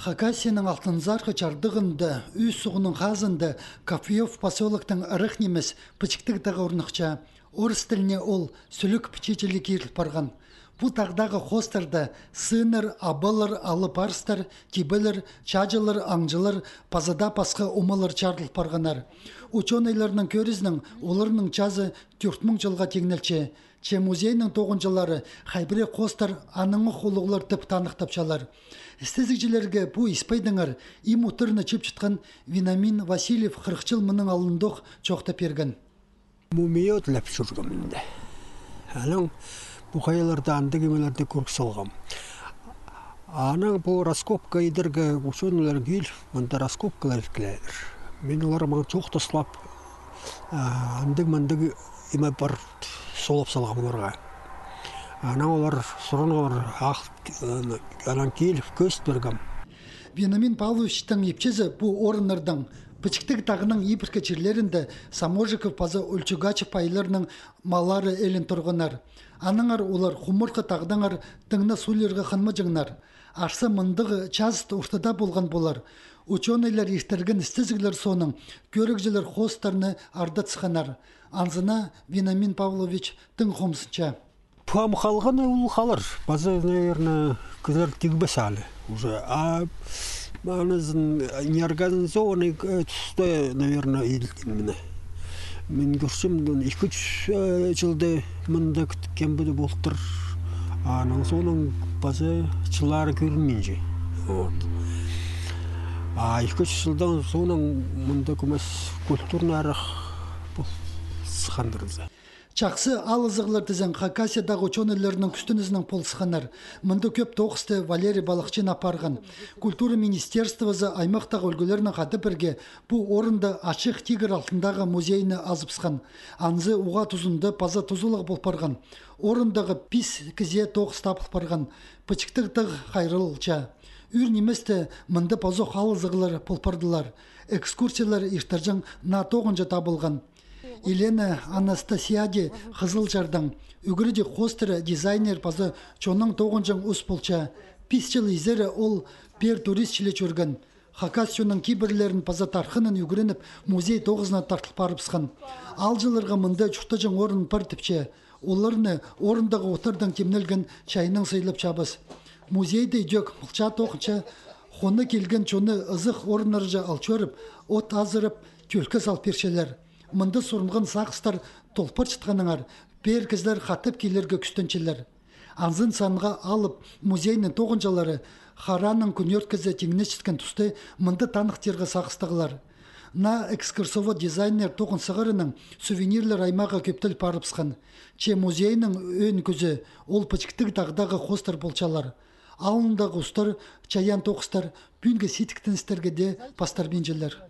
Хакасияның алтынзарғы жардығында, үй суғының қазында Кафиев поселоктың ырық немес пычықтығдағы орнықча. Орыс тіліне ол сүлік пічетелі керіліп барған. Бұ тағдағы хостарда сыныр, абылыр, алыпарстар, кибілір, чажылыр, аңжылыр, пазада пасқы умылыр чарлып барғанар. Ученыйларының көрізінің оларының чазы 4000 жылға тегнелче. Че музейінің тоғынжылары хайбіре хостар аныңы қолығылар тіп танықтапчалар. Істезікжілерге бұ испайдыңар им ұтырны чіп чытқан Винамин Васильев 40 жыл мұның алындық чоқта перген. Мумия өтіліп жүргімінде. Әлің бұқайларда анды кемелерді көрік салғам. Аның бұл раскопка едіргі ученылар кел, мұнда раскопкалар еткіләдір. Мен олар маған чоқта сылап, андық-мандық име бар солап салғам оларға. Ана олар сұрын олар анан келіп көст бергім. Венамин Павловичтің епчезі бұл орынлардан Пычықтық тағының ипірке черлерінде Саможиков паза Өлчігачев пайларының малары әлін тұрғынар. Аныңар олар құмырқы тағдыңар тыңна сулерға қынмы жыңнар. Арса мындығы чазыт ортада болған болар. Ученыйлар ештерген істізгілер соның көрікжілер хостарны ардат сықанар. Анзына Венамин Павлович тың қомсынча. Пуам қалғаны ол қалыр. Базы, наверное, күзір тегбес әлі. Манызын неорганизованный түсті, наверное, елден. Мен көрсем, 2-3 жылды мұнда күткен бұды болтыр. Аның соның базы жылары көрінменже. 2-3 жылдан соның мұнда көмес культурны арық сықандырызы. Чақсы алызығылар тізен Хакасиядағы ученыйларының күстінізінің полсықанар. Мұнды көп тоғысты Валерий Балықчин апарған. Культура министерствозы аймақтағы өлгілерінің қады бірге бұл орынды ашық тигір алтындағы музейіні азыпсқан. Анзы уға тұзынды паза тұзылығы болпарған. Орындағы пис кізе тоғыс тапыл парған. Пычықтықтық қайрылча. Үр неместі мұнды пазоқ алызығылар полпардылар. Экскурсиялар иштаржан на тоғынжа табылған. Елена Анастасияде Қызылжардан, үгіріде хостері дизайнер пазы чонның тоғынжан ұс болча. Писчыл изері ол пер турист чіле чөрген. Хакасияның кейбірлерін паза тарқынын үгірініп музей тоғызына тартылып барыпсқан. Ал жылырға мұнда чүқтажан орын пар тіпче. Оларыны орындағы отырдан темнелген чайының сыйлып чабыз. Музейді дөк мұлча тоқынча қоны келген чоны ызық орынаржа алчөріп, от азырып, көлкі сал першелер. Мұнды сұрынған сақыстар толпар чытқаныңар, бер кізлер қатып келерге күстенчелер. Анзын санға алып музейнің тоғынжалары Хараның күнерт кізі теңіне чіткен тұсты мұнды танықтерға сақыстығылар. На экскурсовод дизайнер тоғын сығырының сувенирлер аймаға көптіл парыпсқан. Че музейнің өн күзі ол пычықтық тағдағы қостар болчалар. Алындағы ұстар, чаян тоқыстар, бүнгі сетіктіністерге де пастар бенжелер.